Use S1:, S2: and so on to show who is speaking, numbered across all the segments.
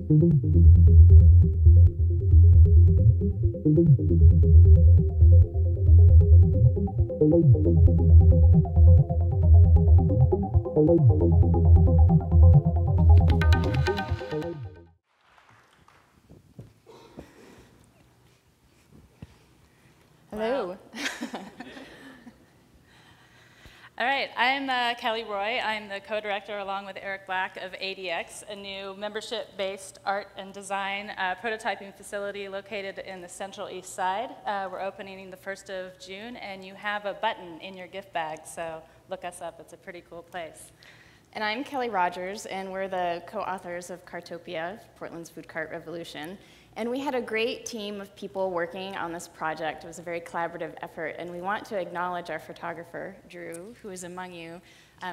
S1: Hello.
S2: All right, I'm Kelly Roy. I'm the co-director, along with Eric Black, of TEDx, a new membership-based art and design prototyping facility located in the Central East Side. We're opening the 1st of June, and you have a button in your gift bag, so look us up. It's a pretty cool place.
S1: And I'm Kelly Rodgers, and we're the co-authors of Cartopia, Portland's Food Cart Revolution. And we had a great team of people working on this project. It was a very collaborative effort, and we want to acknowledge our photographer, Drew, who is among you,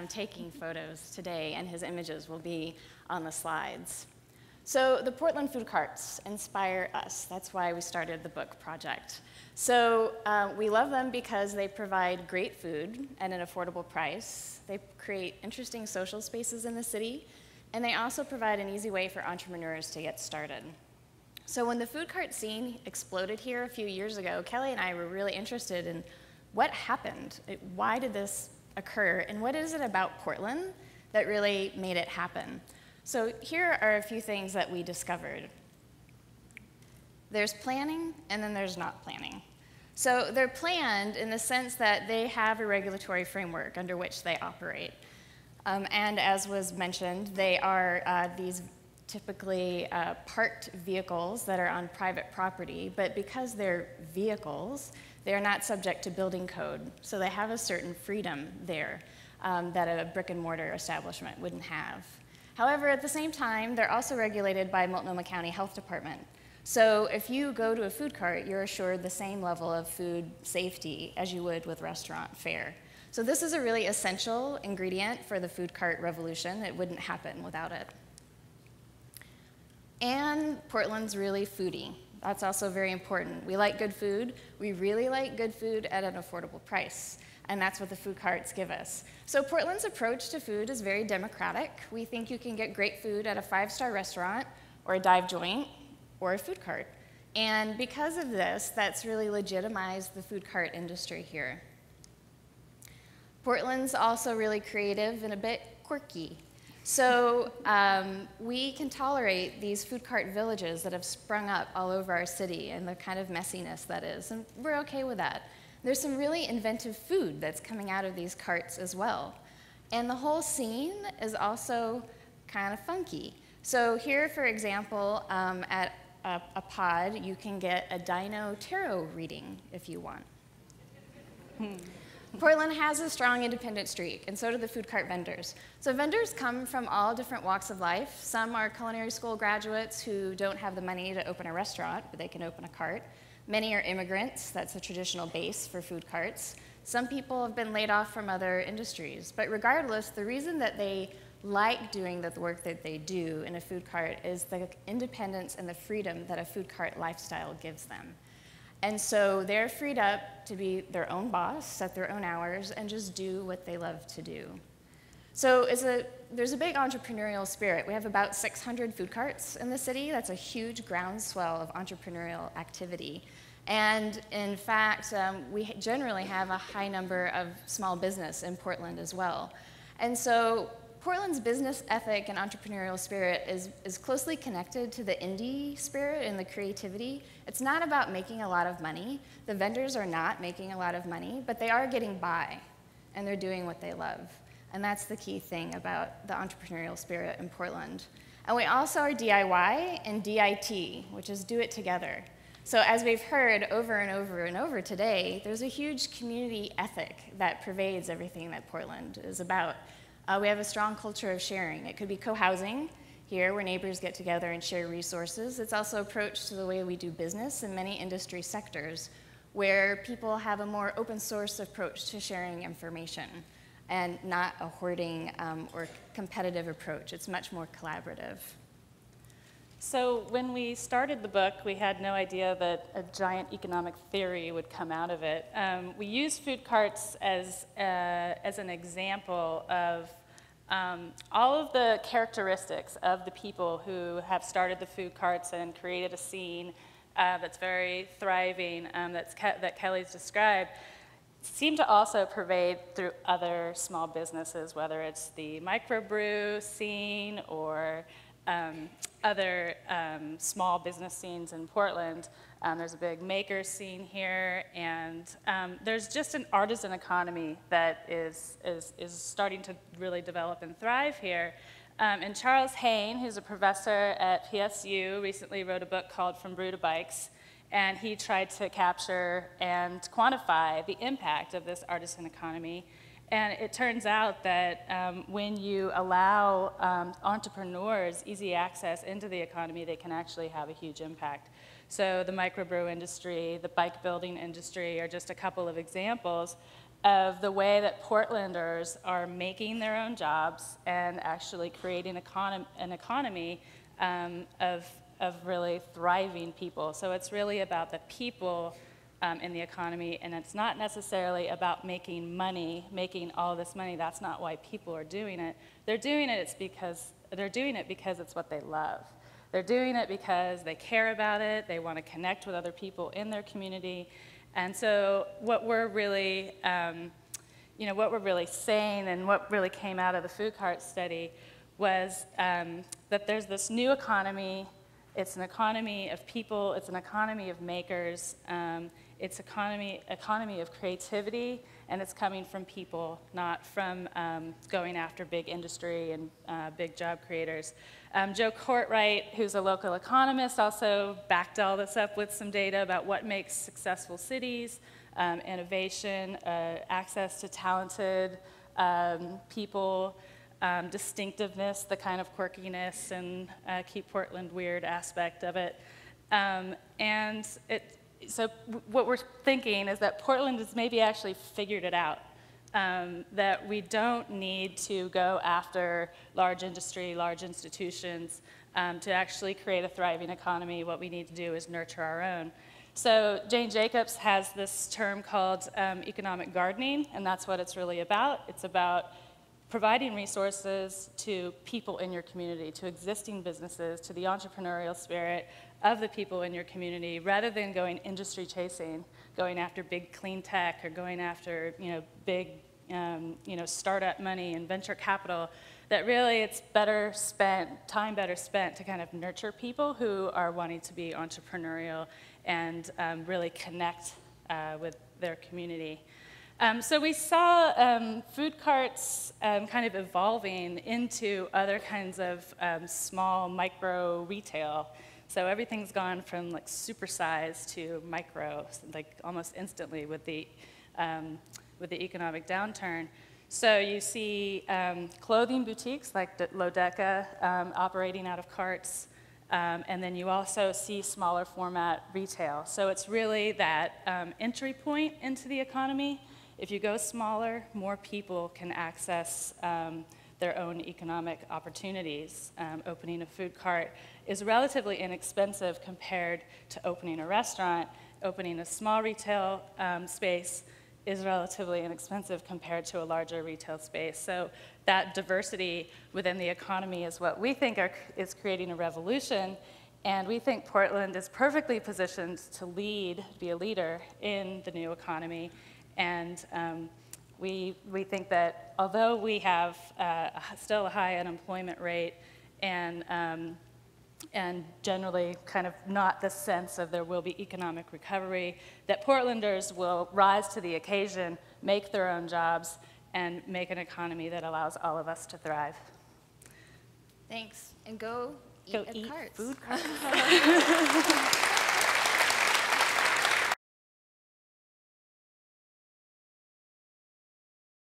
S1: taking photos today, and his images will be on the slides. So the Portland food carts inspire us. That's why we started the book project. So we love them because they provide great food at an affordable price. They create interesting social spaces in the city, and they also provide an easy way for entrepreneurs to get started. So when the food cart scene exploded here a few years ago, Kelly and I were really interested in what happened. Why did this occur? And what is it about Portland that really made it happen? So here are a few things that we discovered. There's planning, and then there's not planning. So they're planned in the sense that they have a regulatory framework under which they operate. And as was mentioned, they are these typically parked vehicles that are on private property, but because they're vehicles, they are not subject to building code, so they have a certain freedom there that a brick and mortar establishment wouldn't have. However, at the same time, they're also regulated by Multnomah County Health Department. So if you go to a food cart, you're assured the same level of food safety as you would with restaurant fare. So this is a really essential ingredient for the food cart revolution. It wouldn't happen without it. And Portland's really foodie. That's also very important. We like good food. We really like good food at an affordable price. And that's what the food carts give us. So Portland's approach to food is very democratic. We think you can get great food at a 5-star restaurant or a dive joint or a food cart. And because of this, that's really legitimized the food cart industry here. Portland's also really creative and a bit quirky. So we can tolerate these food cart villages that have sprung up all over our city and the kind of messiness that is, and we're okay with that. There's some really inventive food that's coming out of these carts as well. And the whole scene is also kind of funky. So here, for example, at a pod, you can get a dino tarot reading if you want. Portland has a strong independent streak, and so do the food cart vendors. So vendors come from all different walks of life. Some are culinary school graduates who don't have the money to open a restaurant, but they can open a cart. Many are immigrants. That's a traditional base for food carts. Some people have been laid off from other industries. But regardless, the reason that they like doing the work that they do in a food cart is the independence and the freedom that a food cart lifestyle gives them. And so they're freed up to be their own boss, set their own hours, and just do what they love to do. So there's a big entrepreneurial spirit. We have about 600 food carts in the city. That's a huge groundswell of entrepreneurial activity. And in fact, we generally have a high number of small business in Portland as well. And so Portland's business ethic and entrepreneurial spirit is closely connected to the indie spirit and the creativity. It's not about making a lot of money. The vendors are not making a lot of money, but they are getting by, and they're doing what they love. And that's the key thing about the entrepreneurial spirit in Portland. And we also are DIY and DIT, which is do it together. So as we've heard over and over and over today, there's a huge community ethic that pervades everything that Portland is about. We have a strong culture of sharing. It could be co-housing here, where neighbors get together and share resources. It's also approached to the way we do business in many industry sectors, where people have a more open source approach to sharing information and not a hoarding or competitive approach. It's much more collaborative.
S2: So when we started the book, we had no idea that a giant economic theory would come out of it. We used food carts as an example of All of the characteristics of the people who have started the food carts and created a scene that's very thriving, that Kelly's described, seem to also pervade through other small businesses, whether it's the microbrew scene or other small business scenes in Portland. There's a big maker scene here, and there's just an artisan economy that is starting to really develop and thrive here. And Charles Hain, who's a professor at PSU, recently wrote a book called From Brew to Bikes, and he tried to capture and quantify the impact of this artisan economy. And it turns out that when you allow entrepreneurs easy access into the economy, they can actually have a huge impact. So the microbrew industry, the bike building industry are just a couple of examples of the way that Portlanders are making their own jobs and actually creating an economy of really thriving people. So it's really about the people in the economy, and it's not necessarily about making money, making all this money. That's not why people are doing it. They're doing it because it's what they love. They're doing it because they care about it. They want to connect with other people in their community. And so what we're really, saying, and what really came out of the food cart study was that there's this new economy. It's an economy of people. It's an economy of makers. It's economy of creativity, and it's coming from people, not from going after big industry and big job creators. Joe Courtwright, who's a local economist, also backed all this up with some data about what makes successful cities, innovation, access to talented people, distinctiveness, the kind of quirkiness and keep Portland weird aspect of it. So what we're thinking is that Portland has maybe actually figured it out, that we don't need to go after large industry, large institutions to actually create a thriving economy. What we need to do is nurture our own. So Jane Jacobs has this term called economic gardening, and that's what it's really about. It's about providing resources to people in your community, to existing businesses, to the entrepreneurial spirit of the people in your community, rather than going industry chasing, going after big clean tech or going after big startup money and venture capital. That really it's better spent to kind of nurture people who are wanting to be entrepreneurial and really connect with their community. So we saw food carts kind of evolving into other kinds of small micro retail. So everything's gone from like supersize to micro, like almost instantly with the economic downturn. So you see clothing boutiques like Lodeca operating out of carts, and then you also see smaller format retail. So it's really that entry point into the economy. If you go smaller, more people can access their own economic opportunities. Opening a food cart is relatively inexpensive compared to opening a restaurant. Opening a small retail space is relatively inexpensive compared to a larger retail space. So that diversity within the economy is what we think is creating a revolution. And we think Portland is perfectly positioned to be a leader in the new economy. And we think that although we have still a high unemployment rate and generally kind of not the sense of there will be economic recovery, that Portlanders will rise to the occasion, make their own jobs, and make an economy that allows all of us to thrive.
S1: Thanks, and go eat at carts.
S2: Food carts.